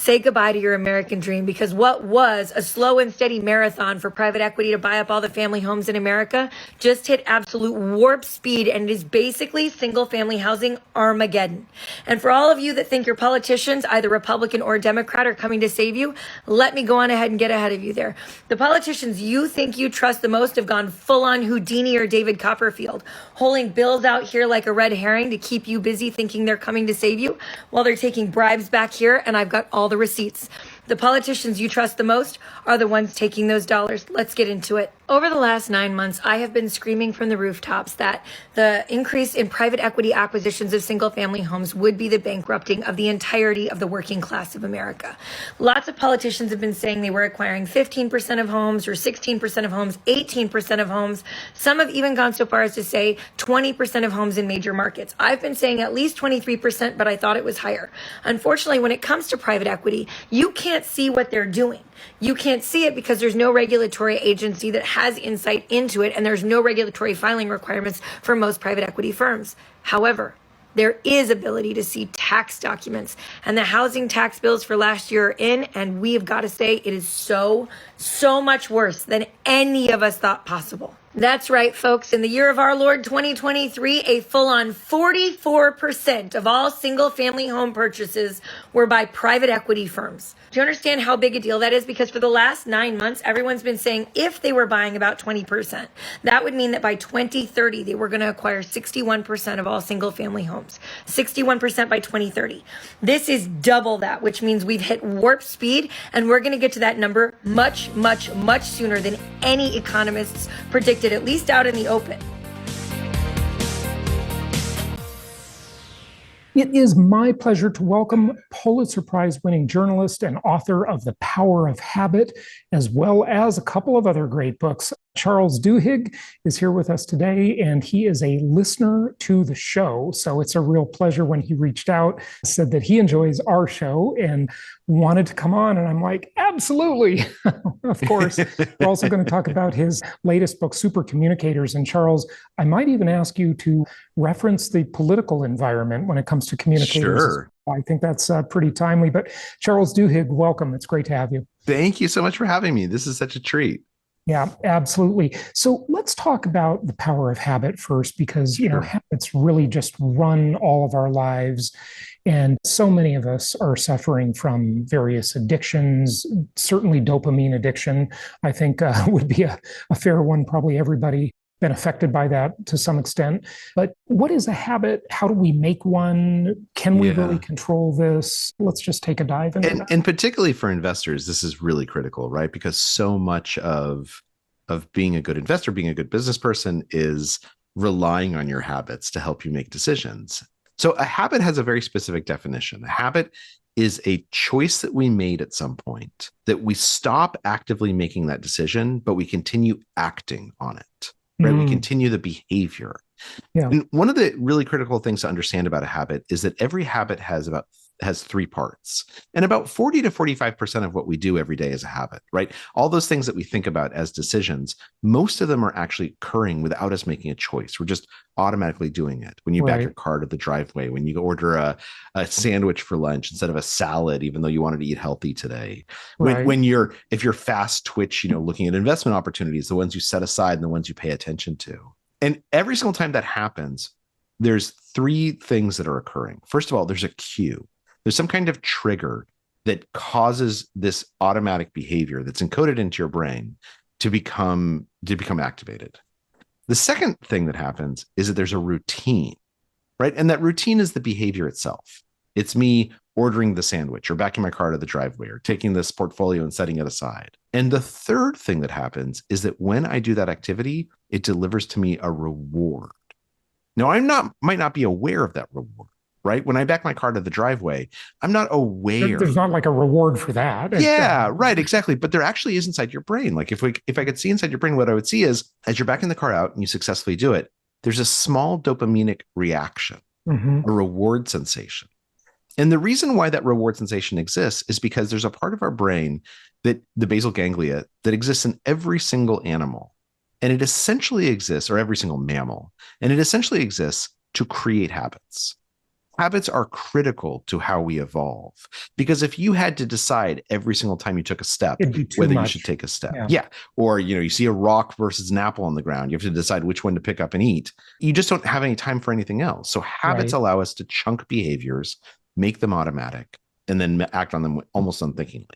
say goodbye to your American dream, because what was a slow and steady marathon for private equity to buy up all the family homes in America just hit absolute warp speed, and it is basically single family housing Armageddon. And for all of you that think your politicians, either Republican or Democrat, are coming to save you, let me go on ahead and get ahead of you there. The politicians you think you trust the most have gone full on Houdini or David Copperfield, holding bills out here like a red herring to keep you busy thinking they're coming to save you, while they're taking bribes back here, and I've got all the receipts. The politicians you trust the most are the ones taking those dollars. Let's get into it. Over the last 9 months, I have been screaming from the rooftops that the increase in private equity acquisitions of single-family homes would be the bankrupting of the entirety of the working class of America. Lots of politicians have been saying they were acquiring 15% of homes or 16% of homes, 18% of homes. Some have even gone so far as to say 20% of homes in major markets. I've been saying at least 23%, but I thought it was higher. Unfortunately, when it comes to private equity, you can't see what they're doing. You can't see it because there's no regulatory agency that has insight into it, and there's no regulatory filing requirements for most private equity firms. However, there is ability to see tax documents, and the housing tax bills for last year are in, and we have got to say it is so much worse than any of us thought possible. That's right, folks. In the year of our Lord 2023, a full-on 44% of all single-family home purchases were by private equity firms. Do you understand how big a deal that is? Because for the last 9 months, everyone's been saying if they were buying about 20%, that would mean that by 2030, they were going to acquire 61% of all single-family homes. 61% by 2030. This is double that, which means we've hit warp speed, and we're going to get to that number much sooner than any economists predicted, at least out in the open. It is my pleasure to welcome Pulitzer Prize-winning journalist and author of The Power of Habit, as well as a couple of other great books. Charles Duhigg is here with us today, and he is a listener to the show. So it's a real pleasure when he reached out, said that he enjoys our show and wanted to come on. And I'm like, absolutely. Of course. We're also going to talk about his latest book, Super Communicators. And Charles, I might even ask you to reference the political environment when it comes to communicators. Sure. I think that's pretty timely. But Charles Duhigg, welcome. It's great to have you. Thank you so much for having me. This is such a treat. Yeah, absolutely. So let's talk about the power of habit first, because, you know, habits really just run all of our lives. And so many of us are suffering from various addictions. Certainly dopamine addiction, I think, would be a fair one. Probably everybody been affected by that to some extent. But what is a habit? How do we make one? Can we really control this? Let's just take a dive into that. And particularly for investors, this is really critical, right? Because so much of being a good investor, being a good business person, is relying on your habits to help you make decisions. So a habit has a very specific definition. A habit is a choice that we made at some point, that we stop actively making that decision, but we continue acting on it. Right? We continue the behavior. Yeah. And one of the really critical things to understand about a habit is that every habit has 3 parts, and about 40 to 45% of what we do every day is a habit, right? All those things that we think about as decisions, most of them are actually occurring without us making a choice. We're just automatically doing it. When you back your car to the driveway, when you order a sandwich for lunch instead of a salad, even though you wanted to eat healthy today, if you're fast twitch, looking at investment opportunities, the ones you set aside and the ones you pay attention to. And every single time that happens, there's 3 things that are occurring. First of all, there's a cue. There's some kind of trigger that causes this automatic behavior that's encoded into your brain to become activated. The second thing that happens is that there's a routine, right? And that routine is the behavior itself. It's me ordering the sandwich or backing my car to the driveway or taking this portfolio and setting it aside. And the third thing that happens is that when I do that activity, it delivers to me a reward. Now, might not be aware of that reward. Right? When I back my car to the driveway, I'm not aware. There's not like a reward for that. Yeah, right. Exactly. But there actually is inside your brain. Like if I could see inside your brain, what I would see is as you're backing the car out and you successfully do it, there's a small dopaminic reaction, a reward sensation. And the reason why that reward sensation exists is because there's a part of our brain, that the basal ganglia, that exists in every single animal. And it essentially exists, or every single mammal, and it essentially exists to create habits. Habits are critical to how we evolve, because if you had to decide every single time you took a step It'd be too whether you much. should take a step, Yeah. yeah, or you see a rock versus an apple on the ground, you have to decide which one to pick up and eat. You just don't have any time for anything else. So habits Right. allow us to chunk behaviors, make them automatic, and then act on them almost unthinkingly.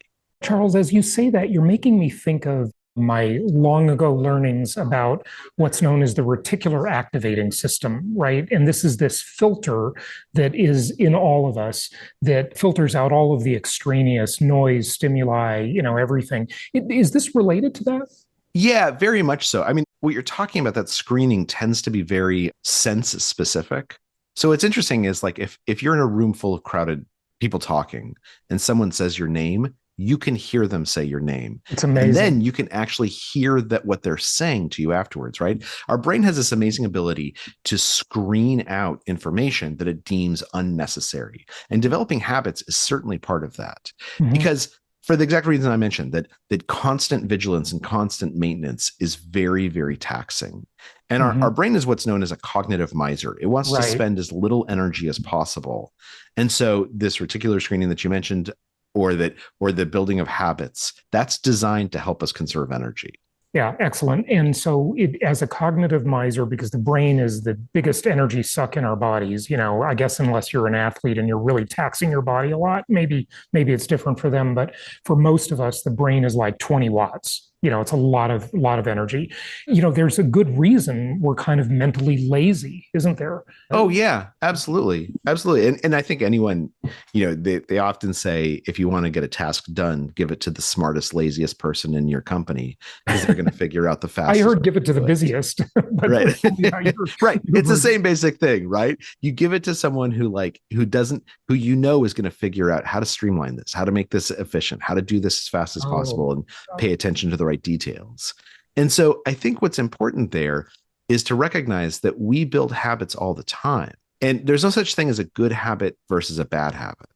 Charles, as you say that, you're making me think of my long ago learnings about what's known as the reticular activating system, right? And this is this filter that is in all of us that filters out all of the extraneous noise, stimuli, everything. Is this related to that? Yeah, very much so. I mean, what you're talking about, that screening tends to be very sense specific. So what's interesting is like if you're in a room full of crowded people talking and someone says your name, you can hear them say your name. It's And amazing. then you can actually hear that what they're saying to you afterwards, right? Our brain has this amazing ability to screen out information that it deems unnecessary. And developing habits is certainly part of that. Mhm. Because for the exact reason I mentioned, that constant vigilance and constant maintenance is very, very taxing. And our brain is what's known as a cognitive miser. It wants to Right. spend as little energy as possible. And so this reticular screening that you mentioned, or the building of habits, that's designed to help us conserve energy. Yeah, excellent. And so, as a cognitive miser, because the brain is the biggest energy suck in our bodies, I guess unless you're an athlete and you're really taxing your body a lot, maybe it's different for them. But for most of us, the brain is like 20 watts. It's a lot of energy. There's a good reason we're kind of mentally lazy, isn't there? Oh yeah, absolutely. Absolutely. And I think anyone, they often say, if you want to get a task done, give it to the smartest, laziest person in your company, because they're going to figure out the I fastest. heard give it to the busiest. But Right. yeah, Right. It's the same basic thing, right? You give it to someone who is going to figure out how to streamline this, how to make this efficient, how to do this as fast as possible, and pay attention to the right details. And so I think what's important there is to recognize that we build habits all the time. And there's no such thing as a good habit versus a bad habit,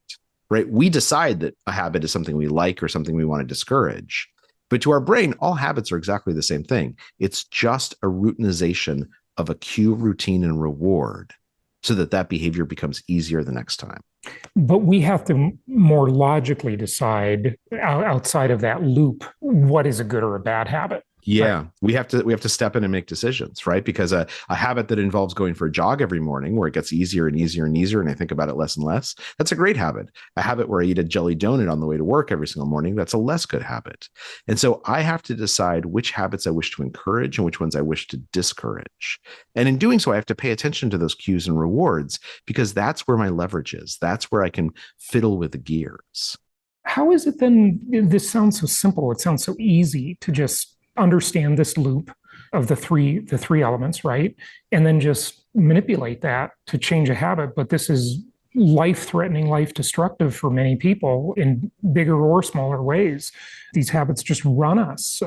right? We decide that a habit is something we like or something we want to discourage. But to our brain, all habits are exactly the same thing. It's just a routinization of a cue, routine, and reward so that behavior becomes easier the next time. But we have to more logically decide outside of that loop what is a good or a bad habit. Yeah, right? we have to step in and make decisions, right? Because a habit that involves going for a jog every morning, where it gets easier and easier and easier, and I think about it less and less, that's a great habit. A habit where I eat a jelly donut on the way to work every single morning, that's a less good habit. And so I have to decide which habits I wish to encourage and which ones I wish to discourage. And in doing so, I have to pay attention to those cues and rewards, because that's where my leverage is. That's where I can fiddle with the gears. How is it then? This sounds so simple. It sounds so easy to just understand this loop of the three elements, right? And then just manipulate that to change a habit. But this is life-threatening, life-destructive for many people in bigger or smaller ways. These habits just run us.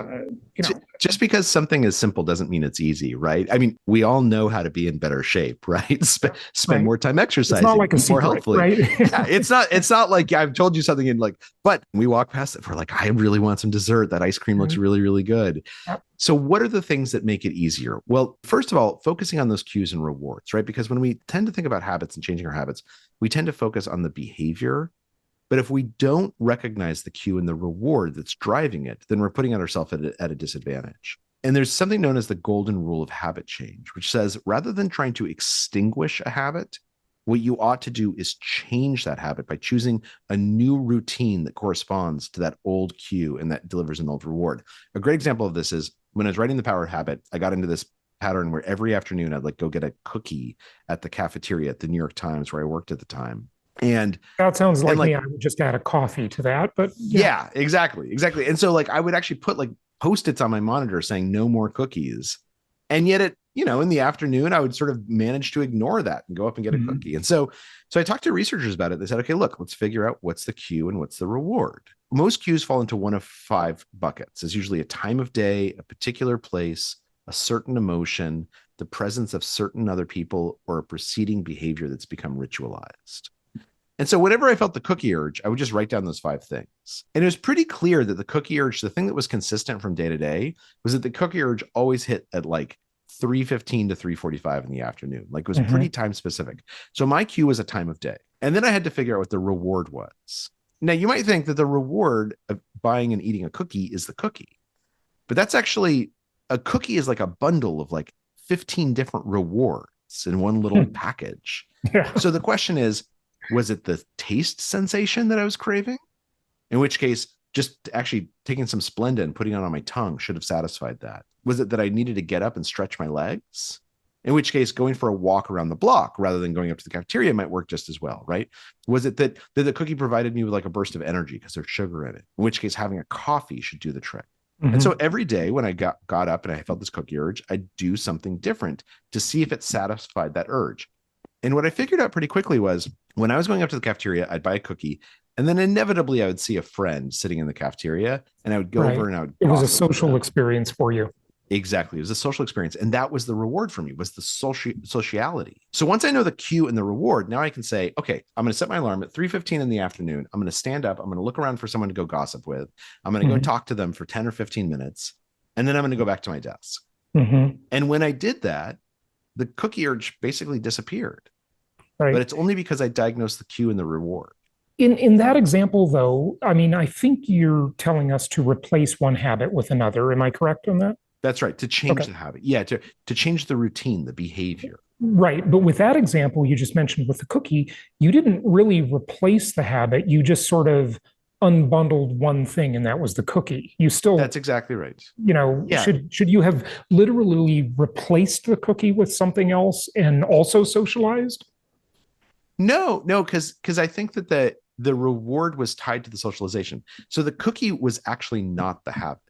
Just because something is simple doesn't mean it's easy, right? I mean, we all know how to be in better shape, right? Spend Right. more time exercising, It's not like a more secret, healthfully. right? Yeah, it's not like I've told you something and but we walk past it. We're like, I really want some dessert. That ice cream looks really, really good. Yep. So what are the things that make it easier? Well, first of all, focusing on those cues and rewards, right? Because when we tend to think about habits and changing our habits, we tend to focus on the behavior. But if we don't recognize the cue and the reward that's driving it, then we're putting ourselves at a disadvantage. And there's something known as the golden rule of habit change, which says rather than trying to extinguish a habit, what you ought to do is change that habit by choosing a new routine that corresponds to that old cue and that delivers an old reward. A great example of this is when I was writing The Power of Habit, I got into this pattern where every afternoon I'd go get a cookie at the cafeteria at the New York Times where I worked at the time. And that sounds like me. I would just add a coffee to that, but yeah, exactly. And so I would actually put Post-its on my monitor saying no more cookies. And yet in the afternoon, I would sort of manage to ignore that and go up and get a cookie. And so I talked to researchers about it. They said, okay, look, let's figure out what's the cue and what's the reward. Most cues fall into one of 5 buckets. It's usually a time of day, a particular place, a certain emotion, the presence of certain other people, or a preceding behavior that's become ritualized. And so whenever I felt the cookie urge, I would just write down those 5 things. And it was pretty clear that the cookie urge, the thing that was consistent from day to day, was that the cookie urge always hit at 3:15 to 3:45 in the afternoon. Like it was pretty time specific. So my cue was a time of day. And then I had to figure out what the reward was. Now you might think that the reward of buying and eating a cookie is the cookie, but that's actually, a cookie is like a bundle of like 15 different rewards in one little package. Yeah. So the question is, was it the taste sensation that I was craving? In which case, just actually taking some Splenda and putting it on my tongue should have satisfied that. Was it that I needed to get up and stretch my legs? In which case, going for a walk around the block rather than going up to the cafeteria might work just as well, right? Was it that the cookie provided me with like a burst of energy because there's sugar in it? In which case, having a coffee should do the trick. And so every day when I got up and I felt this cookie urge, I'd do something different to see if it satisfied that urge. And what I figured out pretty quickly was when I was going up to the cafeteria, I'd buy a cookie. And then inevitably I would see a friend sitting in the cafeteria and I would go over and I would. It was a social experience for you. Exactly. It was a social experience. And that was the reward for me, was the sociality. So once I know the cue and the reward, now I can say, okay, I'm going to set my alarm at 3:15 in the afternoon. I'm going to stand up. I'm going to look around for someone to go gossip with. I'm going to go talk to them for 10 or 15 minutes. And then I'm going to go back to my desk. And when I did that, the cookie urge basically disappeared. Right. But it's only because I diagnosed the cue and the reward. In that example, though, I mean, I think you're telling us to replace one habit with another. Am I correct on that? That's right. To change the habit. Yeah. To change the routine, the behavior. Right. But with that example you just mentioned with the cookie, you didn't really replace the habit. You just sort of unbundled one thing, and that was the cookie. You still. That's exactly right. You know, should you have literally replaced the cookie with something else and also socialized? No, because I think that the reward was tied to the socialization. So the cookie was actually not the habit.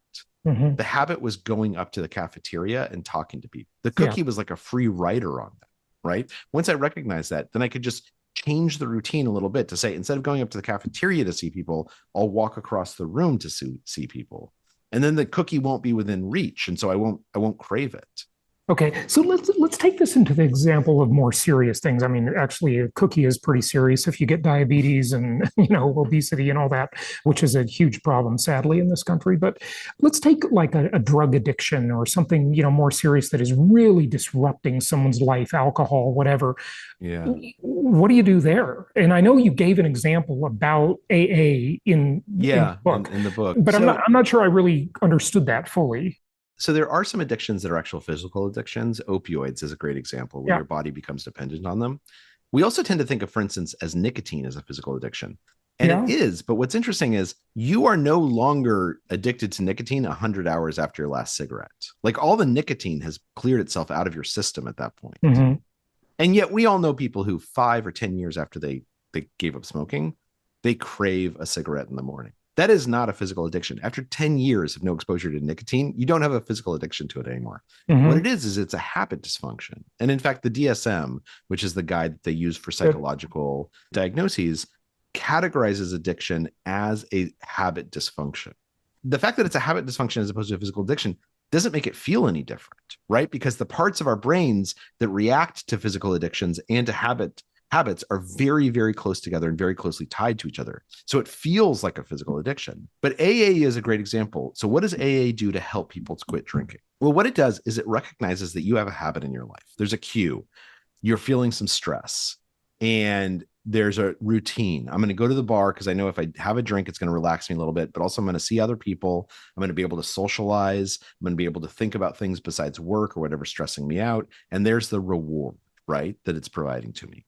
The habit was going up to the cafeteria and talking to people. The cookie was like a free rider on that, right? Once I recognized that, then I could just change the routine a little bit to say, instead of going up to the cafeteria to see people, I'll walk across the room to see people. And then the cookie won't be within reach. And so I won't crave it. Okay, so let's take this into the example of more serious things. I mean, actually, a cookie is pretty serious if you get diabetes and obesity and all that, which is a huge problem, sadly, in this country. But let's take like a drug addiction or something more serious that is really disrupting someone's life, alcohol, whatever. Yeah. What do you do there? And I know you gave an example about AA in the book, in the book, but I'm not sure I really understood that fully. So there are some addictions that are actual physical addictions. Opioids is a great example where your body becomes dependent on them. We also tend to think of, for instance, as nicotine as a physical addiction. And it is. But what's interesting is you are no longer addicted to nicotine 100 hours after your last cigarette. Like all the nicotine has cleared itself out of your system at that point. And yet we all know people who 5 or 10 years after they gave up smoking, they crave a cigarette in the morning. That is not a physical addiction. After 10 years of no exposure to nicotine, you don't have a physical addiction to it anymore. What it is it's a habit dysfunction. And in fact, the DSM, which is the guide that they use for psychological diagnoses, categorizes addiction as a habit dysfunction. The fact that it's a habit dysfunction as opposed to a physical addiction doesn't make it feel any different, right? Because the parts of our brains that react to physical addictions and to habits are very, very close together and very closely tied to each other. So it feels like a physical addiction. But AA is a great example. So what does AA do to help people to quit drinking? Well, what it does is it recognizes that you have a habit in your life. There's a cue. You're feeling some stress. And there's a routine. I'm going to go to the bar because I know if I have a drink, it's going to relax me a little bit, but also I'm going to see other people. I'm going to be able to socialize. I'm going to be able to think about things besides work or whatever's stressing me out. And there's the reward, right, that it's providing to me.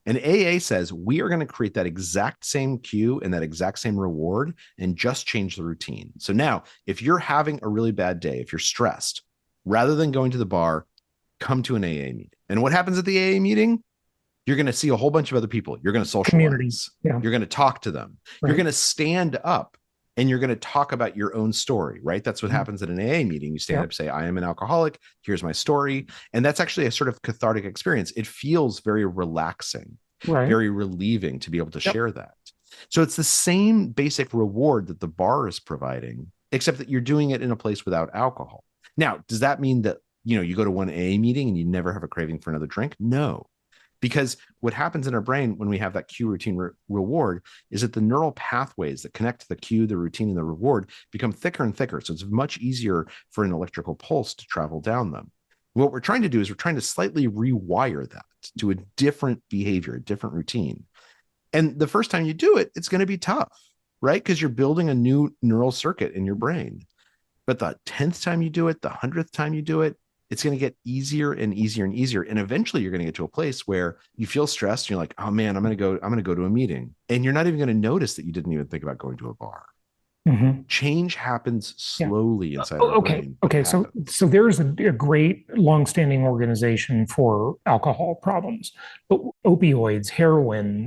And AA says we are going to create that exact same cue and that exact same reward and just change the routine. So now, if you're having a really bad day, if you're stressed, rather than going to the bar, come to an AA meeting. And what happens at the AA meeting? You're going to see a whole bunch of other people. You're going to socialize. You're going to talk to them. You're going to stand up and you're going to talk about your own story, right? That's what happens at an AA meeting. You stand up, say, I am an alcoholic. Here's my story. And that's actually a sort of cathartic experience. It feels very relaxing, very relieving to be able to share that. So it's the same basic reward that the bar is providing, except that you're doing it in a place without alcohol. Now, does that mean that, you go to one AA meeting and you never have a craving for another drink? No. Because what happens in our brain when we have that cue, routine, reward is that the neural pathways that connect the cue, the routine, and the reward become thicker and thicker. So it's much easier for an electrical pulse to travel down them. What we're trying to do is we're trying to slightly rewire that to a different behavior, a different routine. And the first time you do it, it's going to be tough, right? Because you're building a new neural circuit in your brain. But the 10th time you do it, the 100th time you do it, it's going to get easier and easier and easier. And eventually you're going to get to a place where you feel stressed. And you're like, oh man, I'm going to go to a meeting. And you're not even going to notice that you didn't even think about going to a bar. Mm-hmm. Change happens slowly inside our brain. Okay. So there's a great longstanding organization for alcohol problems, but opioids, heroin,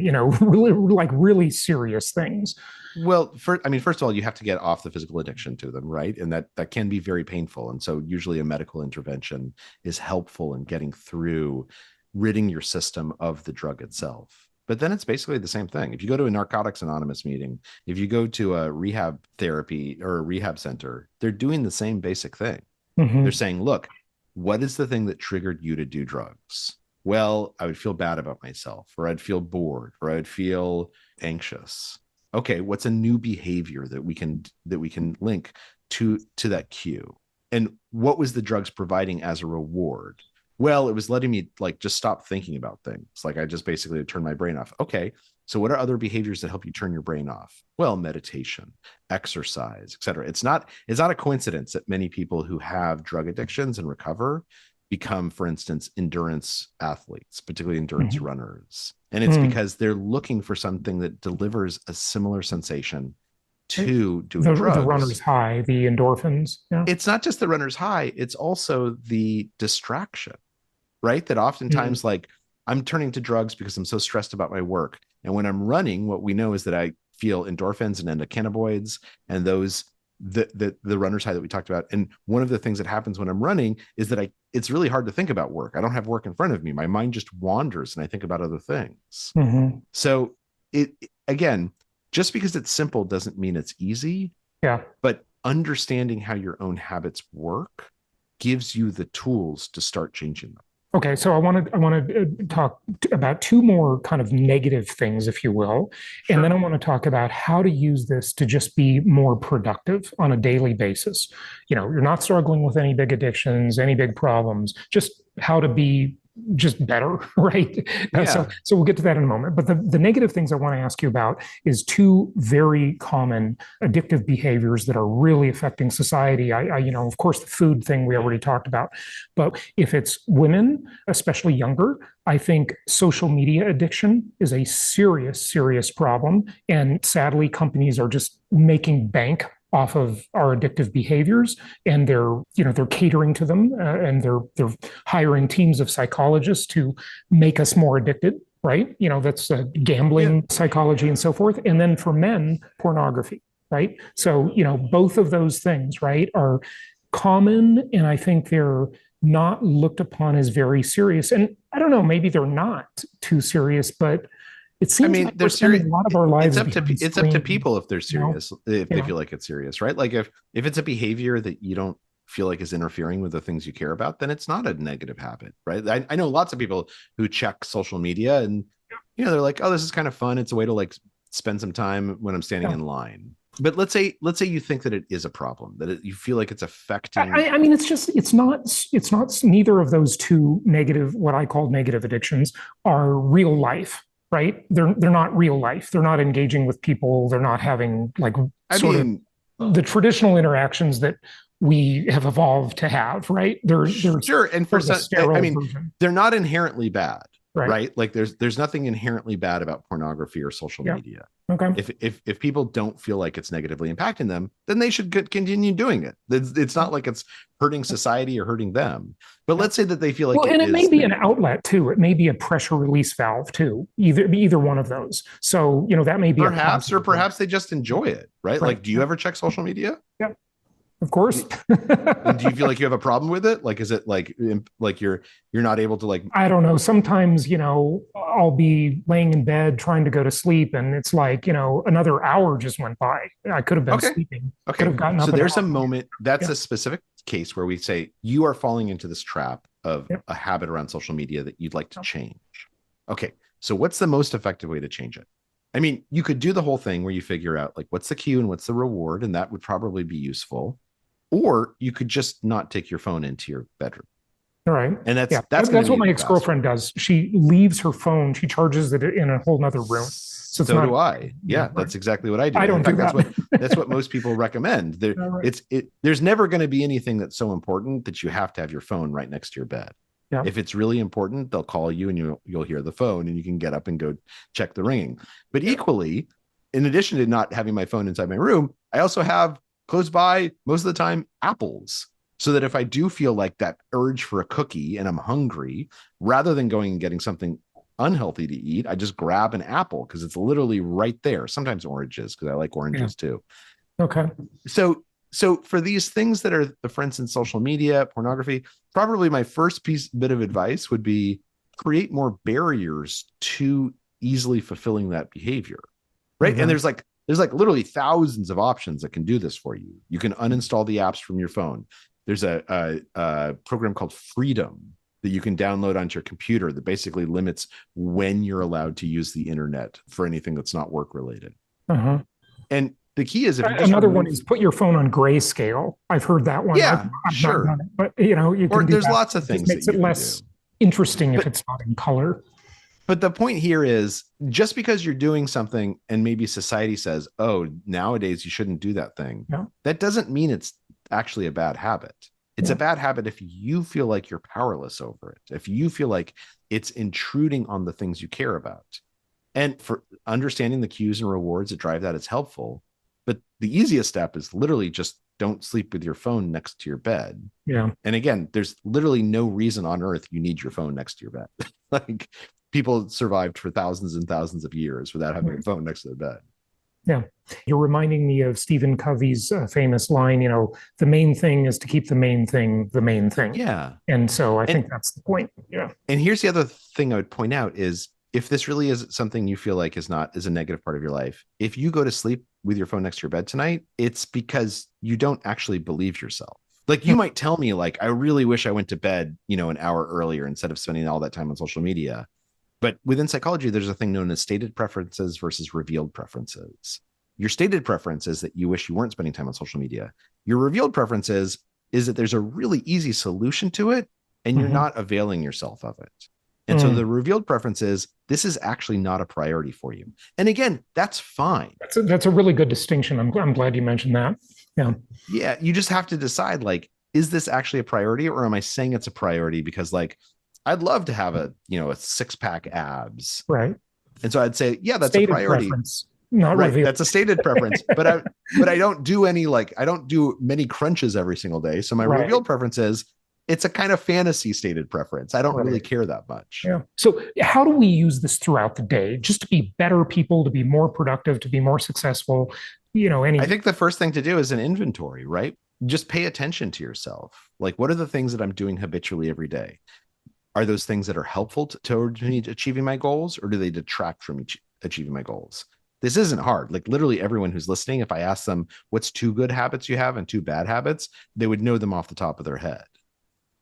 really serious things. Well, first of all, you have to get off the physical addiction to them, right? And that can be very painful. And so usually a medical intervention is helpful in getting through ridding your system of the drug itself. But then it's basically the same thing. If you go to a Narcotics Anonymous meeting, if you go to a rehab therapy or a rehab center, they're doing the same basic thing. Mm-hmm. They're saying, look, what is the thing that triggered you to do drugs? Well, I would feel bad about myself, or I'd feel bored, or I'd feel anxious. Okay, what's a new behavior that we can link to that cue? And what was the drugs providing as a reward? Well, it was letting me just stop thinking about things. I just basically turned my brain off. Okay, so what are other behaviors that help you turn your brain off? Well, meditation, exercise, etc. It's not a coincidence that many people who have drug addictions and recover become, for instance, endurance athletes, particularly endurance runners. And it's because they're looking for something that delivers a similar sensation to doing drugs. The runner's high, the endorphins. Yeah. It's not just the runner's high, it's also the distraction, right? That oftentimes I'm turning to drugs because I'm so stressed about my work. And when I'm running, what we know is that I feel endorphins and endocannabinoids and those the runner's high that we talked about. And one of the things that happens when I'm running is that it's really hard to think about work. I don't have work in front of me. My mind just wanders and I think about other things. Mm-hmm. So again, just because it's simple doesn't mean it's easy. Yeah. But understanding how your own habits work gives you the tools to start changing them. Okay, so I want to talk about two more kind of negative things, if you will, sure. And then I want to talk about how to use this to just be more productive on a daily basis. You're not struggling with any big addictions, any big problems, just how to be just better, right? Yeah. So we'll get to that in a moment. But the negative things I want to ask you about is two very common addictive behaviors that are really affecting society. Of course, the food thing we already talked about. But if it's women, especially younger, I think social media addiction is a serious, serious problem. And sadly, companies are just making bank off of our addictive behaviors, and they're catering to them, and they're hiring teams of psychologists to make us more addicted, right? That's gambling psychology and so forth. And then for men, pornography, right? So both of those things, right, are common, and I think they're not looked upon as very serious. And I don't know, maybe they're not too serious, but it seems like they're serious. A lot of our lives. It's up to people if they're serious, if they feel like it's serious, right? Like if it's a behavior that you don't feel like is interfering with the things you care about, then it's not a negative habit, right? I know lots of people who check social media and they're like, oh, this is kind of fun. It's a way to spend some time when I'm standing in line. But let's say you think that it is a problem, that you feel like it's affecting. I mean, it's not. Neither of those two negative, what I call negative addictions, are real life. Right? They're not real life. They're not engaging with people. They're not having of the traditional interactions that we have evolved to have. Right? They're sure. And for some, they're not inherently bad. Right? Like there's nothing inherently bad about pornography or social media. Okay. If people don't feel like it's negatively impacting them, then they should continue doing it. It's not like it's hurting society or hurting them. But let's say that they feel like it may be an outlet too. It may be a pressure release valve too. Either one of those. So that may be perhaps they just enjoy it, right? Like, do you ever check social media? Yeah. Of course. Do you feel like you have a problem with it? Like, is it like you're not able to I don't know. Sometimes, I'll be laying in bed trying to go to sleep, and it's another hour just went by. I could have been sleeping. Okay. Could have gotten up. So there's a moment. That's a specific case where we say you are falling into this trap of a habit around social media that you'd like to change. Okay. So what's the most effective way to change it? I mean, you could do the whole thing where you figure out what's the cue and what's the reward, and that would probably be useful. Or you could just not take your phone into your bedroom. All right. And Yeah. that's going That's to what be my even ex-girlfriend faster. does. She leaves her phone, she charges it in a whole nother room. So it's So not, do I. yeah, Yeah, right. that's exactly what I do. I And in don't do fact, that. that's what most people recommend. There, All right. there's never going to be anything that's so important that you have to have your phone right next to your bed. Yeah. If it's really important, they'll call you and you'll hear the phone and you can get up and go check the ringing. But equally, in addition to not having my phone inside my room, I also have close by most of the time apples. So that if I do feel like that urge for a cookie and I'm hungry, rather than going and getting something unhealthy to eat, I just grab an apple because it's literally right there. Sometimes oranges because I like oranges too. Okay. So for these things that are, for instance, social media, pornography, probably my first bit of advice would be create more barriers to easily fulfilling that behavior, right? And there's like literally thousands of options that can do this for you. You can uninstall the apps from your phone. There's a program called Freedom that you can download onto your computer that basically limits when you're allowed to use the internet for anything that's not work related. And the key is if you just Another one is put your phone on grayscale. I've heard that one. yeah, I've not done it, but you or can do there's that. lots of It things just makes that it you can less do. interesting if But it's not in color. But the point here is just because you're doing something and maybe society says, oh, nowadays you shouldn't do that thing. Yeah. That doesn't mean it's actually a bad habit. It's a bad habit if you feel like you're powerless over it, if you feel like it's intruding on the things you care about. And for understanding the cues and rewards that drive that is helpful. But the easiest step is literally just don't sleep with your phone next to your bed. Yeah. And again, there's literally no reason on earth you need your phone next to your bed. Like people survived for thousands and thousands of years without having a phone next to their bed. Yeah. You're reminding me of Stephen Covey's famous line, the main thing is to keep the main thing the main thing. Yeah. And so I think that's the point. Yeah. And here's the other thing I would point out is if this really is something you feel like is a negative part of your life, if you go to sleep with your phone next to your bed tonight, it's because you don't actually believe yourself. Like you might tell me like, I really wish I went to bed, an hour earlier instead of spending all that time on social media. But within psychology, there's a thing known as stated preferences versus revealed preferences. Your stated preference is that you wish you weren't spending time on social media. Your revealed preference is that there's a really easy solution to it and you're not availing yourself of it. And so the revealed preference is this is actually not a priority for you. And again, that's fine. That's a really good distinction. I'm glad you mentioned that. Yeah. Yeah. You just have to decide like, is this actually a priority or am I saying it's a priority because like, I'd love to have a 6-pack abs. Right. And so I'd say, yeah, that's stated a priority. Preference, not right. revealed. That's a stated preference. But I don't do I don't do many crunches every single day. So my revealed preference is it's a kind of fantasy stated preference. I don't really care that much. Yeah. So how do we use this throughout the day just to be better people, to be more productive, to be more successful? I think the first thing to do is an inventory, right? Just pay attention to yourself. Like, what are the things that I'm doing habitually every day? Are those things that are helpful towards me achieving my goals, or do they detract from achieving my goals? This isn't hard. Like literally everyone who's listening, if I ask them what's 2 good habits you have and 2 bad habits, they would know them off the top of their head.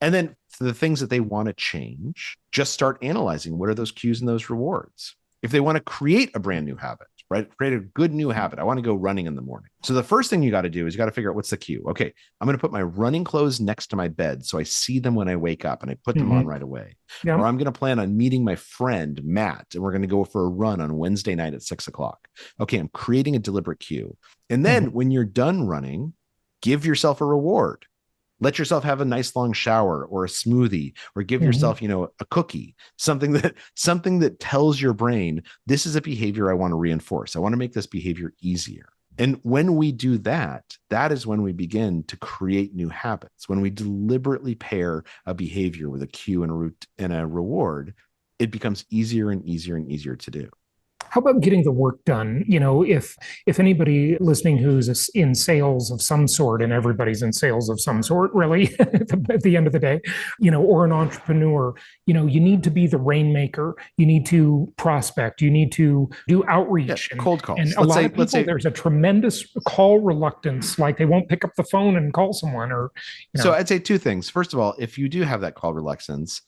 And then for the things that they want to change, just start analyzing what are those cues and those rewards. If they want to create a brand new habit, right? Create a good new habit. I want to go running in the morning. So the first thing you got to do is you got to figure out what's the cue. Okay, I'm going to put my running clothes next to my bed so I see them when I wake up and I put them on right away. Yeah. Or I'm going to plan on meeting my friend, Matt, and we're going to go for a run on Wednesday night at 6:00. Okay, I'm creating a deliberate cue. And then when you're done running, give yourself a reward. Let yourself have a nice long shower or a smoothie, or give yourself, a cookie, something that tells your brain, this is a behavior I want to reinforce. I want to make this behavior easier. And when we do that, that is when we begin to create new habits. When we deliberately pair a behavior with a cue and a reward, it becomes easier and easier and easier to do. How about getting the work done? If anybody listening who's in sales of some sort, and everybody's in sales of some sort, really, at the end of the day, or an entrepreneur, you need to be the rainmaker. You need to prospect. You need to do outreach. Yeah, cold calls. And a lot of people, there's a tremendous call reluctance, like they won't pick up the phone and call someone. So I'd say 2 things. First of all, if you do have that call reluctance,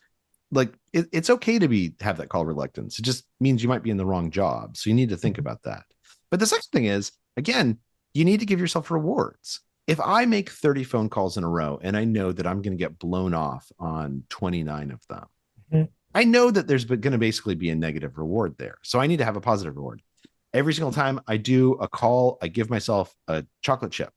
like it's okay to have that call reluctance. It just means you might be in the wrong job. So you need to think about that. But the second thing is, again, you need to give yourself rewards. if I make 30 phone calls in a row and I know that I'm going to get blown off on 29 of them, I know that there's going to basically be a negative reward there. So I need to have a positive reward. Every single time I do a call, I give myself a chocolate chip.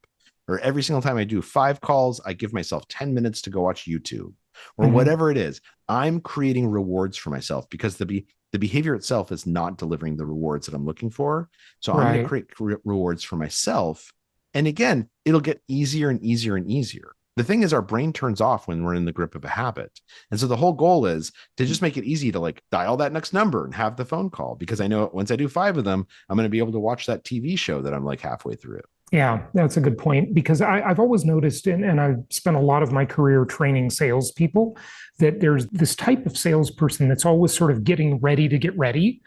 Or every single time I do 5 calls, I give myself 10 minutes to go watch YouTube or whatever it is. I'm creating rewards for myself because the behavior itself is not delivering the rewards that I'm looking for. So I'm going to create rewards for myself. And again, it'll get easier and easier and easier. The thing is, our brain turns off when we're in the grip of a habit. And so the whole goal is to just make it easy to like dial that next number and have the phone call, because I know once I do 5 of them, I'm going to be able to watch that TV show that I'm like halfway through. Yeah, that's a good point, because I've always noticed, and I've spent a lot of my career training salespeople, that there's this type of salesperson that's always sort of getting ready to get ready,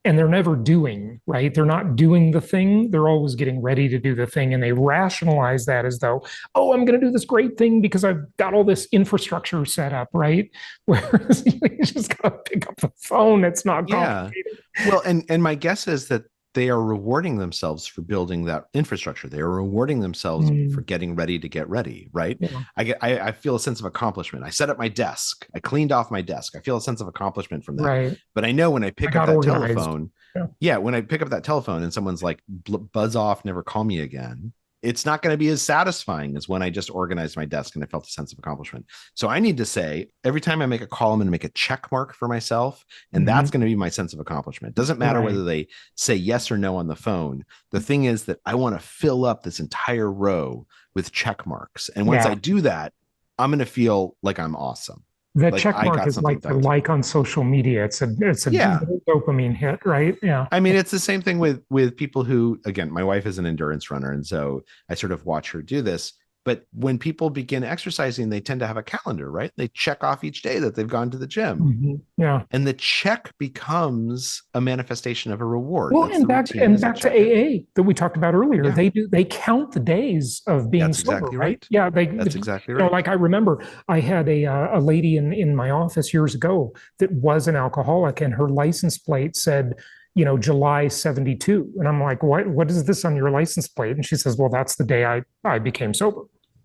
and they're never doing, right? They're not doing the thing. They're always getting ready to do the thing. And they rationalize that as though, oh, I'm going to do this great thing because I've got all this infrastructure set up, right? Whereas you just got to pick up the phone. It's not complicated. Well, and my guess is that they are rewarding themselves for building that infrastructure. They are rewarding themselves for getting ready to get ready, right? Yeah. I feel a sense of accomplishment. I set up my desk. I cleaned off my desk. I feel a sense of accomplishment from that. Right. But I know when I pick up that telephone, when I pick up that telephone and someone's like, buzz off, never call me again, it's not going to be as satisfying as when I just organized my desk and I felt a sense of accomplishment. So I need to say, every time I make a call, I'm going to make a check mark for myself. And that's going to be my sense of accomplishment. Doesn't matter whether they say yes or no on the phone. The thing is that I want to fill up this entire row with check marks. And once I do that, I'm going to feel like I'm awesome. The like check mark is like the like on social media. It's a dopamine hit, right? Yeah. I mean, it's the same thing with people who, again, my wife is an endurance runner, and so I sort of watch her do this. But when people begin exercising, they tend to have a calendar, right? They check off each day that they've gone to the gym. Yeah. And the check becomes a manifestation of a reward. Well, and back to AA that we talked about earlier. Yeah. They count the days of being sober, exactly right? Yeah, that's exactly right. You know, like I remember I had a lady in my office years ago that was an alcoholic, and her license plate said, you know, July 72. And I'm like, what is this on your license plate? And she says, well, that's the day I became sober.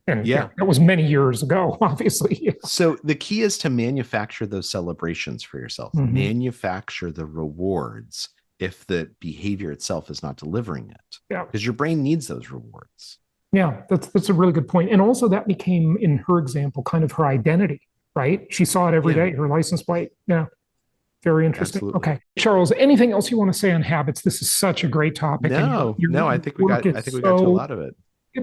And that was many years ago, obviously. So the key is to manufacture those celebrations for yourself, manufacture the rewards if the behavior itself is not delivering it. Yeah. Because your brain needs those rewards. Yeah, that's a really good point. And also that became, in her example, kind of her identity, right? She saw it every day, her license plate. Yeah. Very interesting. Absolutely. Okay. Charles, anything else you want to say on habits? This is such a great topic. No, I think we got to a lot of it.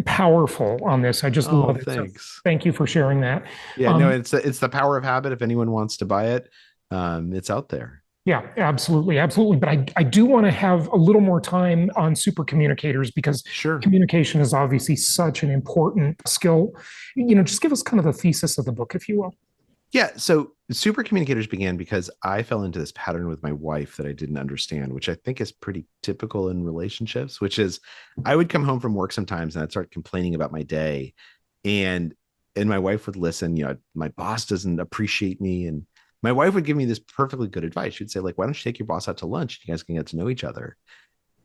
Powerful on this. I just love it. Thanks. So thank you for sharing that. Yeah, it's the power of habit. If anyone wants to buy it, it's out there. Yeah, absolutely. But I do want to have a little more time on super communicators, because communication is obviously such an important skill. You know, just give us kind of the thesis of the book, if you will. Yeah. So super communicators began because I fell into this pattern with my wife that I didn't understand, which I think is pretty typical in relationships, which is I would come home from work sometimes and I'd start complaining about my day, and my wife would listen. You know, my boss doesn't appreciate me. And my wife would give me this perfectly good advice. She'd say, like, why don't you take your boss out to lunch? You guys can get to know each other.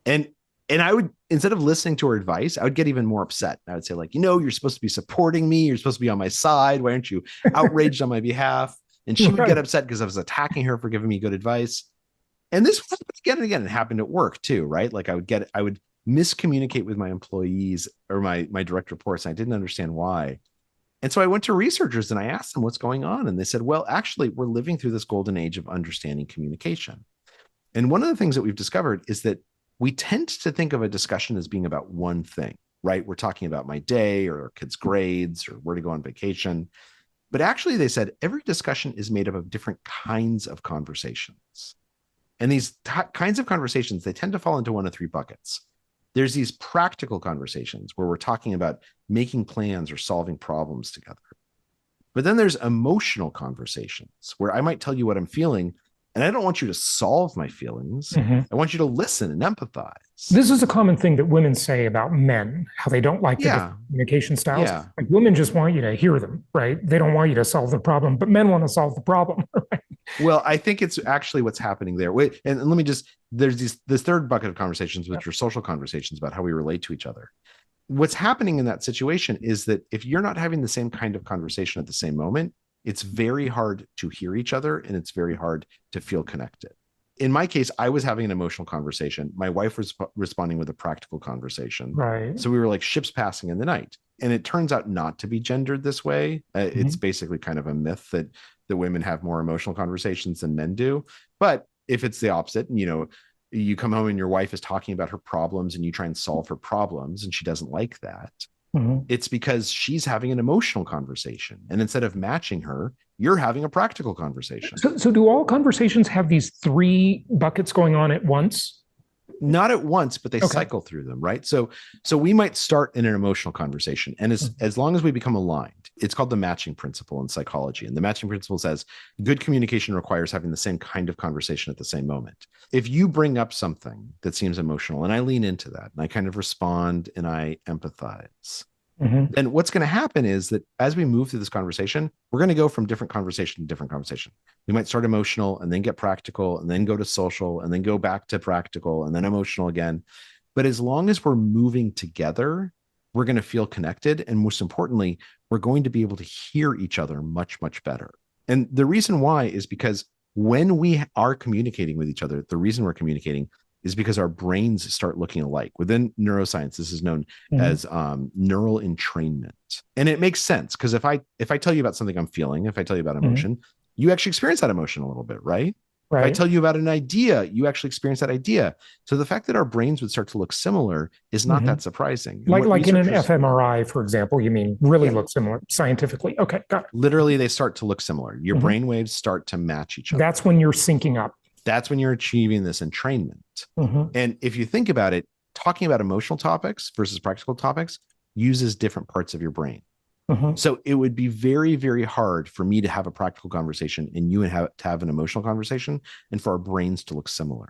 And I would, instead of listening to her advice, I would get even more upset. I would say, like, you know, you're supposed to be supporting me. You're supposed to be on my side. Why aren't you outraged on my behalf? And she would get upset because I was attacking her for giving me good advice. And this happened again and again. It happened at work too, right? Like I would miscommunicate with my employees or my direct reports. And I didn't understand why. And so I went to researchers and I asked them what's going on. And they said, well, actually, we're living through this golden age of understanding communication. And one of the things that we've discovered is that we tend to think of a discussion as being about one thing, right? We're talking about my day or our kids' grades or where to go on vacation. But actually, they said every discussion is made up of different kinds of conversations. And these kinds of conversations, they tend to fall into one of 3 buckets. There's these practical conversations where we're talking about making plans or solving problems together. But then there's emotional conversations where I might tell you what I'm feeling, and I don't want you to solve my feelings. I want you to listen and empathize. This is a common thing that women say about men, how they don't like the different communication styles. Yeah. Like women just want you to hear them, right? They don't want you to solve the problem, but men want to solve the problem. Right? Well, I think it's actually what's happening there. And let me just, there's this third bucket of conversations, which are social conversations about how we relate to each other. what's happening in that situation is that if you're not having the same kind of conversation at the same moment, it's very hard to hear each other and it's very hard to feel connected. In my case, I was having an emotional conversation. My wife was responding with a practical conversation. Right. So we were like ships passing in the night. And it turns out not to be gendered this way. It's basically kind of a myth that women have more emotional conversations than men do. But if it's the opposite, and, you come home and your wife is talking about her problems and you try and solve her problems and she doesn't like that, it's because she's having an emotional conversation. And instead of matching her, you're having a practical conversation. So do all conversations have these three buckets going on at once? Not at once, but they cycle through them, right? So we might start in an emotional conversation. And as long as we become aligned, it's called the matching principle in psychology. And the matching principle says good communication requires having the same kind of conversation at the same moment. If you bring up something that seems emotional and I lean into that and I kind of respond and I empathize, then what's going to happen is that as we move through this conversation, we're going to go from different conversation to different conversation. We might start emotional and then get practical and then go to social and then go back to practical and then emotional again. But as long as we're moving together, we're going to feel connected. And most importantly, we're going to be able to hear each other much, much better. And the reason why is because when we are communicating with each other, the reason we're communicating is because our brains start looking alike. Within neuroscience, this is known as neural entrainment. And it makes sense because if I tell you about something I'm feeling, if I tell you about emotion, you actually experience that emotion a little bit, right? If I tell you about an idea, you actually experience that idea. So the fact that our brains would start to look similar is not that surprising. Like in an fMRI, for example, you mean really look similar scientifically? Okay, got it. Literally, they start to look similar. Your brain waves start to match each other. That's when you're syncing up. That's when you're achieving this entrainment. And if you think about it, talking about emotional topics versus practical topics uses different parts of your brain. So it would be very, very hard for me to have a practical conversation and you to have an emotional conversation and for our brains to look similar.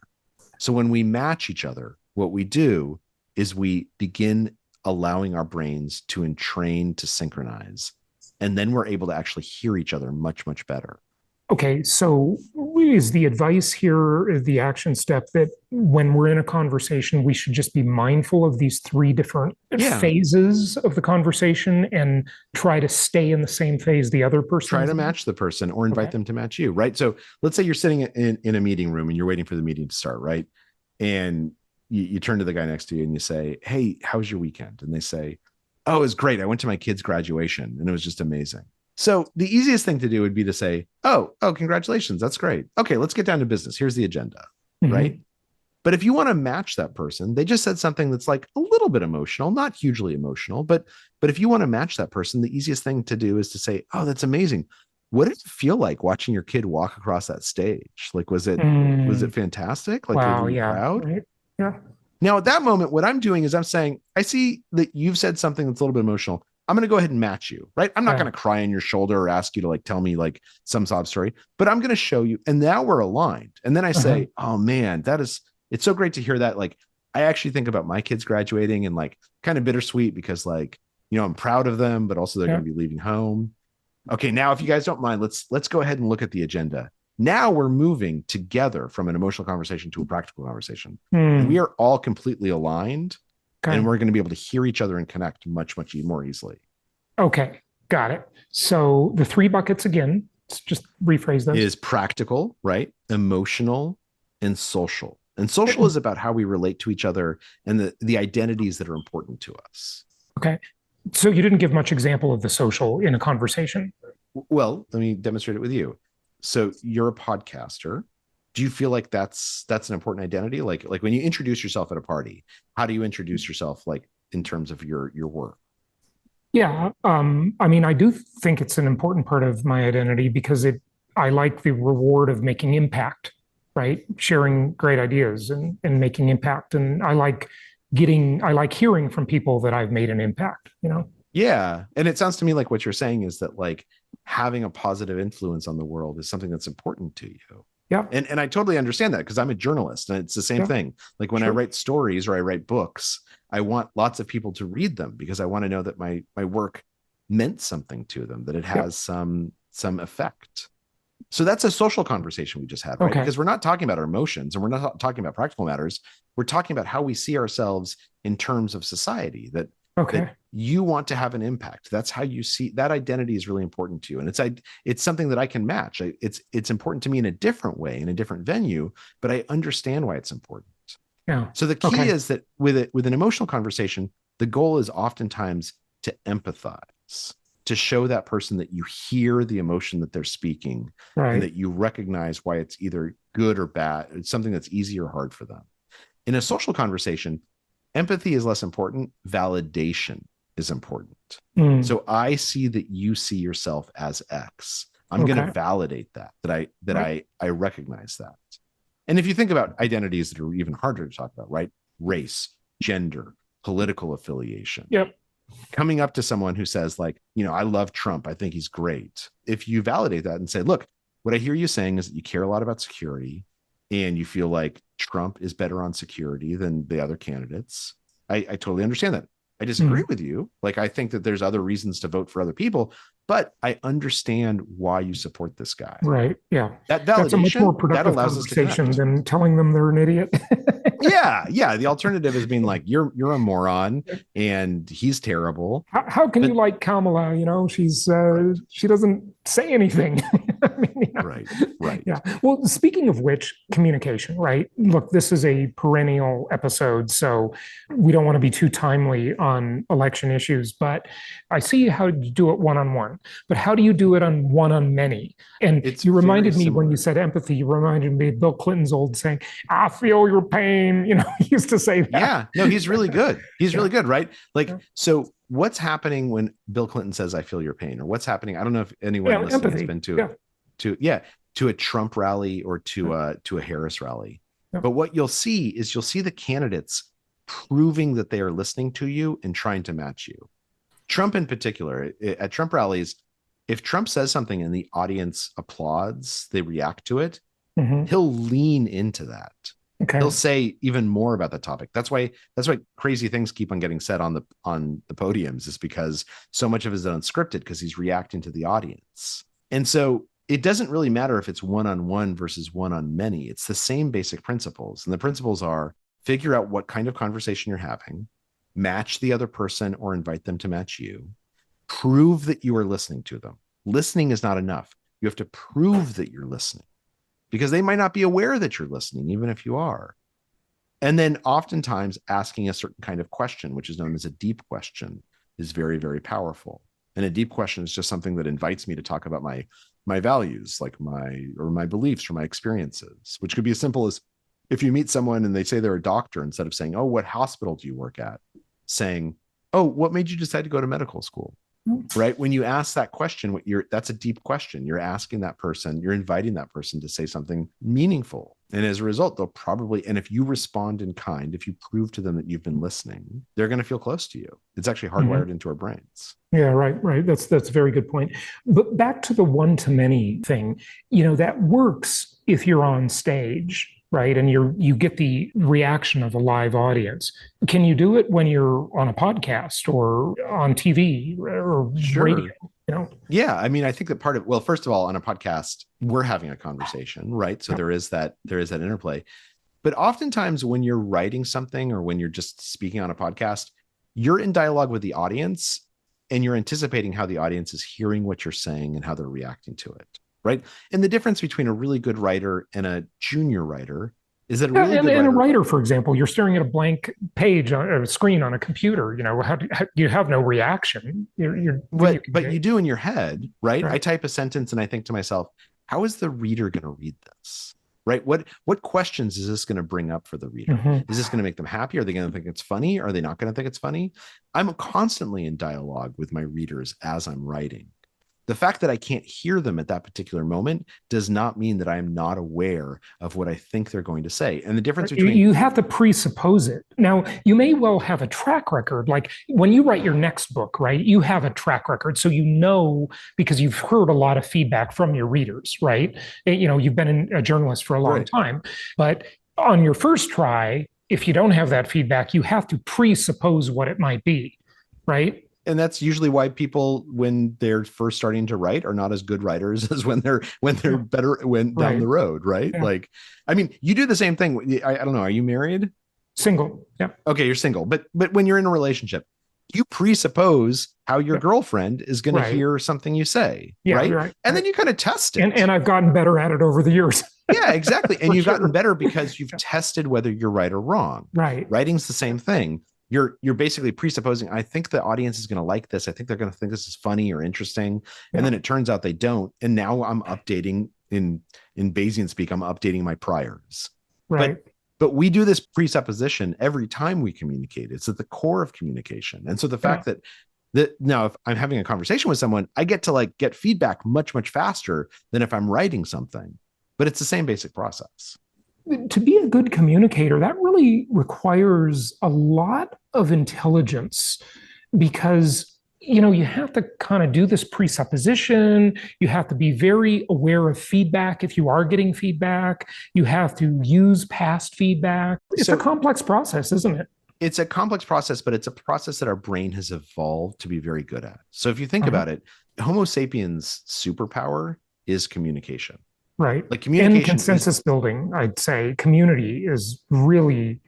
So when we match each other, what we do is we begin allowing our brains to entrain to synchronize. And then we're able to actually hear each other much, much better. Okay, so is the advice here, the action step, that when we're in a conversation, we should just be mindful of these three different phases of the conversation and try to stay in the same phase the other person? Try to match the person or invite them to match you, right? So let's say you're sitting in a meeting room and you're waiting for the meeting to start, right? And you turn to the guy next to you and you say, hey, how was your weekend? And they say, oh, it was great. I went to my kid's graduation and it was just amazing. So the easiest thing to do would be to say, oh, congratulations. That's great. Okay, let's get down to business. Here's the agenda, right? But if you want to match that person, they just said something that's like a little bit emotional, not hugely emotional, but if you want to match that person, the easiest thing to do is to say, oh, that's amazing. What did it feel like watching your kid walk across that stage? Like, was it fantastic? Like, wow, were you proud? Right. Yeah. Now, at that moment, what I'm doing is I'm saying, I see that you've said something that's a little bit emotional. I'm going to go ahead and match you, right? I'm not going to cry on your shoulder or ask you to like tell me like some sob story, but I'm going to show you. And now we're aligned. And then I say, oh man, it's so great to hear that. Like, I actually think about my kids graduating and like kind of bittersweet because like, I'm proud of them, but also they're going to be leaving home. Okay. Now, if you guys don't mind, let's go ahead and look at the agenda. Now we're moving together from an emotional conversation to a practical conversation. And we are all completely aligned. Okay. And we're going to be able to hear each other and connect much, much more easily. Okay, got it. So the three buckets again, let's just rephrase those. Is practical, right? Emotional and social. And social is about how we relate to each other and the identities that are important to us. Okay. So you didn't give much example of the social in a conversation. Well, let me demonstrate it with you. So you're a podcaster. Do you feel like that's an important identity? Like when you introduce yourself at a party, how do you introduce yourself like in terms of your work? Yeah. I mean, I do think it's an important part of my identity because I like the reward of making impact, right? Sharing great ideas and making impact. And I like hearing from people that I've made an impact, Yeah. And it sounds to me like what you're saying is that like having a positive influence on the world is something that's important to you. Yeah. And I totally understand that because I'm a journalist and it's the same thing. Like when I write stories or I write books, I want lots of people to read them because I want to know that my work meant something to them, that it has some effect. So that's a social conversation we just had, right? Because we're not talking about our emotions and we're not talking about practical matters. We're talking about how we see ourselves in terms of society, that Okay. that you want to have an impact. That's how you see that identity is really important to you. And it's something that I can match. It's important to me in a different way, in a different venue, but I understand why it's important. Yeah. So the key is that with an emotional conversation, the goal is oftentimes to empathize, to show that person that you hear the emotion that they're speaking, Right. and that you recognize why it's either good or bad. It's something that's easy or hard for them. In a social conversation, empathy is less important. Validation is important. So I see that you see yourself as X. I'm going to validate I recognize that. And if you think about identities that are even harder to talk about, right? Race, gender, political affiliation. Yep. Coming up to someone who says, like, I love Trump. I think he's great. If you validate that and say, look, what I hear you saying is that you care a lot about security and you feel like Trump is better on security than the other candidates. I totally understand that. I disagree with you. Like, I think that there's other reasons to vote for other people, but I understand why you support this guy. Right. Yeah. That validation, that's a much more productive conversation than telling them they're an idiot. Yeah. The alternative is being like, you're a moron and he's terrible. How can you like Kamala? She's she doesn't say anything. I mean, Right. Yeah. Well, speaking of which, communication, right? Look, this is a perennial episode, so we don't want to be too timely on election issues, but I see how you do it one-on-one, but how do you do it on one-on-many? And you reminded me when you said empathy, you reminded me of Bill Clinton's old saying, I feel your pain. He used to say that. Yeah, no, he's really good. He's really good, right? Like, so what's happening when Bill Clinton says, I feel your pain? Or what's happening? I don't know if anyone listening has been to a Trump rally or to a Harris rally. But what you'll see is the candidates proving that they are listening to you and trying to match you. Trump in particular, at Trump rallies, if Trump says something and the audience applauds, they react to it, he'll lean into that. He'll say even more about the topic. That's why crazy things keep on getting said on the podiums, is because so much of it is unscripted because he's reacting to the audience. And so it doesn't really matter if it's one-on-one versus one-on-many. It's the same basic principles. And the principles are: figure out what kind of conversation you're having, match the other person or invite them to match you, prove that you are listening to them. Listening is not enough. You have to prove that you're listening, because they might not be aware that you're listening, even if you are. And then oftentimes asking a certain kind of question, which is known as a deep question, is very, very powerful. And a deep question is just something that invites me to talk about my values, like my beliefs or my experiences, which could be as simple as, if you meet someone and they say they're a doctor, instead of saying, oh, what hospital do you work at? Saying, oh, what made you decide to go to medical school? Right? When you ask that question, that's a deep question. You're asking that person, you're inviting that person to say something meaningful. And as a result, they'll probably, and if you respond in kind, if you prove to them that you've been listening, they're going to feel close to you. It's actually hardwired into our brains. Yeah, right. That's a very good point. But back to the one-to-many thing, that works if you're on stage, right? And you get the reaction of a live audience. Can you do it when you're on a podcast or on TV or radio? Yeah. I mean, I think that well, first of all, on a podcast, we're having a conversation, right? So there is that interplay. But oftentimes when you're writing something or when you're just speaking on a podcast, you're in dialogue with the audience and you're anticipating how the audience is hearing what you're saying and how they're reacting to it. Right. And the difference between a really good writer and a junior writer is that a writer, for example, you're staring at a blank page on a screen on a computer. You have no reaction. But you do in your head, right? I type a sentence and I think to myself, how is the reader going to read this? Right? What questions is this going to bring up for the reader? Is this going to make them happy? Are they going to think it's funny? Are they not going to think it's funny? I'm constantly in dialogue with my readers as I'm writing. The fact that I can't hear them at that particular moment does not mean that I'm not aware of what I think they're going to say. And the difference between... You have to presuppose it. Now, you may well have a track record. Like when you write your next book, right, you have a track record. So because you've heard a lot of feedback from your readers, right? You've been a journalist for a long time. But on your first try, if you don't have that feedback, you have to presuppose what it might be, right? And that's usually why people, when they're first starting to write, are not as good writers as when they're better down the road, right? Yeah. Like, I mean, you do the same thing. I don't know. Are you married? Single. Yeah. Okay, you're single. But when you're in a relationship, you presuppose how your girlfriend is going to Right. hear something you say, Yeah, right? right. And then you kind of test it. And I've gotten better at it over the years. Yeah, exactly. And For you've gotten sure. better because you've tested whether you're right or wrong. Right. Writing's the same thing. You're basically presupposing, I think the audience is going to like this. I think they're going to think this is funny or interesting. Yeah. And then it turns out they don't. And now I'm updating in Bayesian speak, I'm updating my priors. Right. But we do this presupposition every time we communicate. It's at the core of communication. And so the fact that now if I'm having a conversation with someone, I get to like get feedback much, much faster than if I'm writing something. But it's the same basic process. To be a good communicator, that really requires a lot of intelligence because, you know, you have to kind of do this presupposition. You have to be very aware of feedback if you are getting feedback. You have to use past feedback. It's a complex process, isn't it? It's a complex process, but it's a process that our brain has evolved to be very good at. So if you think about it, Homo sapiens' superpower is communication. Right. Like communication and consensus building, I'd say community is really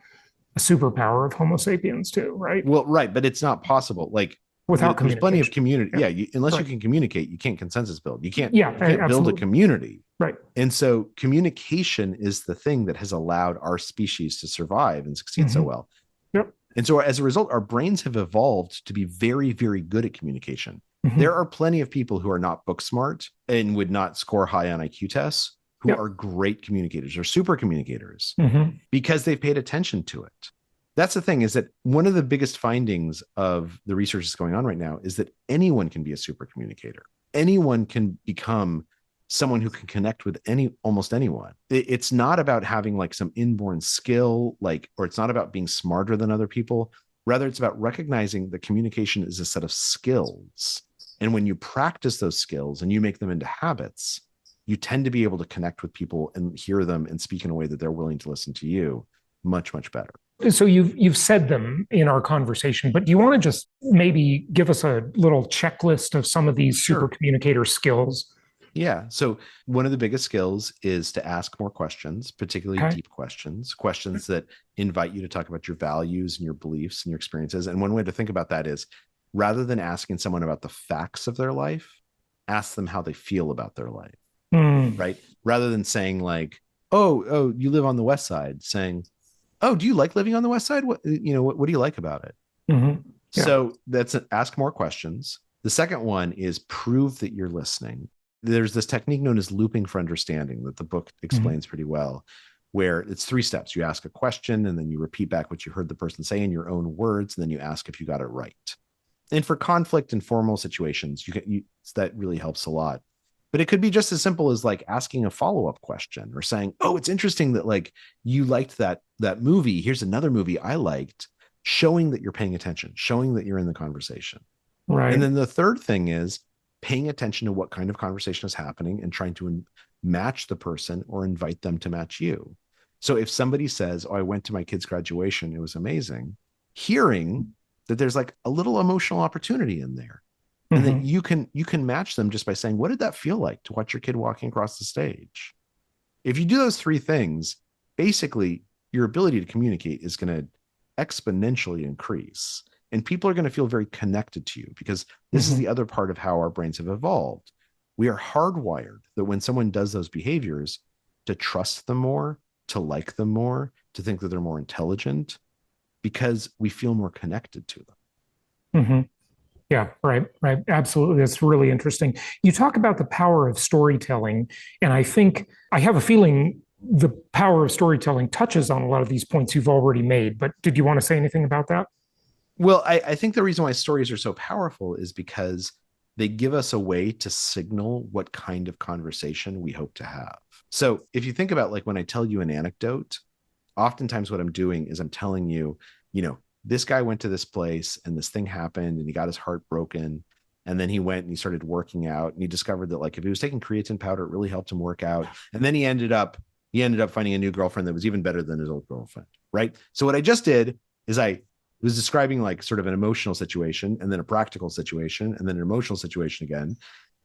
a superpower of Homo sapiens too, right? Well, right. But it's not possible. Like without there's plenty of community. Yeah. Unless you can communicate, you can't consensus build. You can't absolutely. build a community. Right. And so communication is the thing that has allowed our species to survive and succeed so well. Yep. And so as a result, our brains have evolved to be very, very good at communication. Mm-hmm. There are plenty of people who are not book smart and would not score high on IQ tests who are great communicators or super communicators because they've paid attention to it. That's the thing, is that one of the biggest findings of the research that's going on right now is that anyone can be a super communicator. Anyone can become someone who can connect with almost anyone. It's not about having like some inborn skill, or it's not about being smarter than other people. Rather, it's about recognizing that communication is a set of skills. And when you practice those skills and you make them into habits, you tend to be able to connect with people and hear them and speak in a way that they're willing to listen to you much, much better. So you've said them in our conversation, but do you want to just maybe give us a little checklist of some of these super communicator skills? Yeah. So one of the biggest skills is to ask more questions, particularly deep questions that invite you to talk about your values and your beliefs and your experiences. And one way to think about that is, rather than asking someone about the facts of their life, ask them how they feel about their life, right? Rather than saying like, oh, you live on the West Side, saying, oh, do you like living on the West Side? What do you like about it? So that's ask more questions. The second one is prove that you're listening. There's this technique known as looping for understanding that the book explains pretty well, where it's 3 steps. You ask a question and then you repeat back what you heard the person say in your own words. And then you ask if you got it right. And for conflict and formal situations, that really helps a lot. But it could be just as simple as like asking a follow-up question or saying, oh, it's interesting that like you liked that movie. Here's another movie I liked, showing that you're paying attention, showing that you're in the conversation. Right. And then the third thing is paying attention to what kind of conversation is happening and trying to match the person or invite them to match you. So if somebody says, oh, I went to my kid's graduation, it was amazing, hearing that there's like a little emotional opportunity in there. And that you can match them just by saying, what did that feel like to watch your kid walking across the stage? If you do those 3 things, basically your ability to communicate is going to exponentially increase. And people are going to feel very connected to you, because this is the other part of how our brains have evolved. We are hardwired that when someone does those behaviors, to trust them more, to like them more, to think that they're more intelligent, because we feel more connected to them. Yeah, right. Absolutely. That's really interesting. You talk about the power of storytelling, and I have a feeling the power of storytelling touches on a lot of these points you've already made, but did you want to say anything about that? Well, I think the reason why stories are so powerful is because they give us a way to signal what kind of conversation we hope to have. So if you think about like when I tell you an anecdote, oftentimes what I'm doing is I'm telling you, this guy went to this place and this thing happened and he got his heart broken. And then he went and he started working out and he discovered that like if he was taking creatine powder, it really helped him work out. And then he ended up finding a new girlfriend that was even better than his old girlfriend. Right. So what I just did is I was describing like sort of an emotional situation and then a practical situation and then an emotional situation again.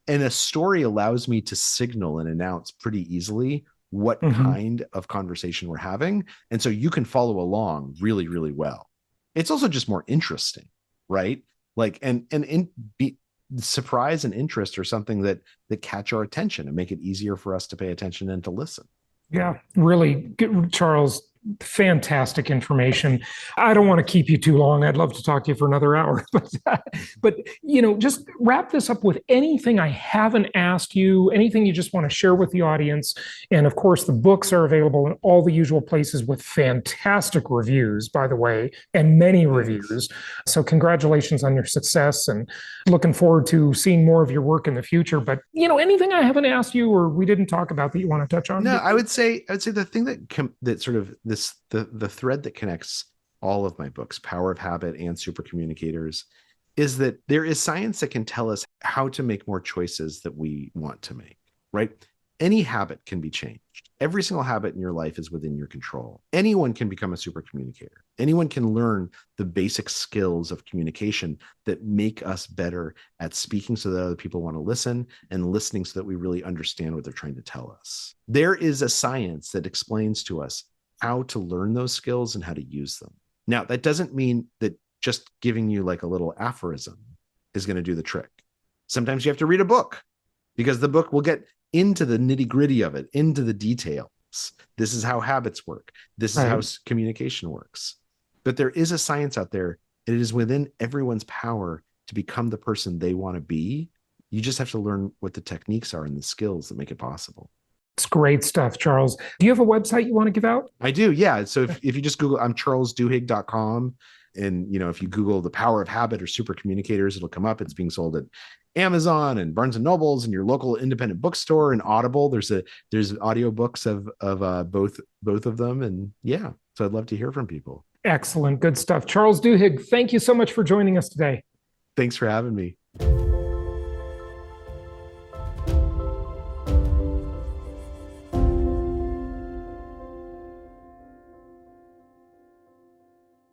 And a story allows me to signal and announce pretty easily what kind of conversation we're having. And so you can follow along really, really well. It's also just more interesting. right? Like, surprise and interest are something that catch our attention and make it easier for us to pay attention and to listen. Yeah, really good, Charles. Fantastic information. I don't want to keep you too long. I'd love to talk to you for another hour, but just wrap this up with anything I haven't asked you, anything you just want to share with the audience. And of course, the books are available in all the usual places with fantastic reviews, by the way, and many reviews. So congratulations on your success, and looking forward to seeing more of your work in the future. But anything I haven't asked you or we didn't talk about that you want to touch on? No, I would say the thing that sort of the thread that connects all of my books, Power of Habit and Super Communicators, is that there is science that can tell us how to make more choices that we want to make, right? Any habit can be changed. Every single habit in your life is within your control. Anyone can become a super communicator. Anyone can learn the basic skills of communication that make us better at speaking so that other people want to listen, and listening so that we really understand what they're trying to tell us. There is a science that explains to us how to learn those skills and how to use them. Now, that doesn't mean that just giving you like a little aphorism is going to do the trick. Sometimes you have to read a book, because the book will get into the nitty-gritty of it, into the details. This is how habits work. This is how communication works. But there is a science out there, and it is within everyone's power to become the person they want to be. You just have to learn what the techniques are and the skills that make it possible. It's great stuff, Charles. Do you have a website you want to give out? I do, yeah. So if you just Google, I'm charlesduhigg.com. And, if you Google the Power of Habit or Super Communicators, it'll come up. It's being sold at Amazon and Barnes and Nobles and your local independent bookstore and Audible. There's audiobooks of both of them. And yeah, so I'd love to hear from people. Excellent. Good stuff. Charles Duhigg, thank you so much for joining us today. Thanks for having me.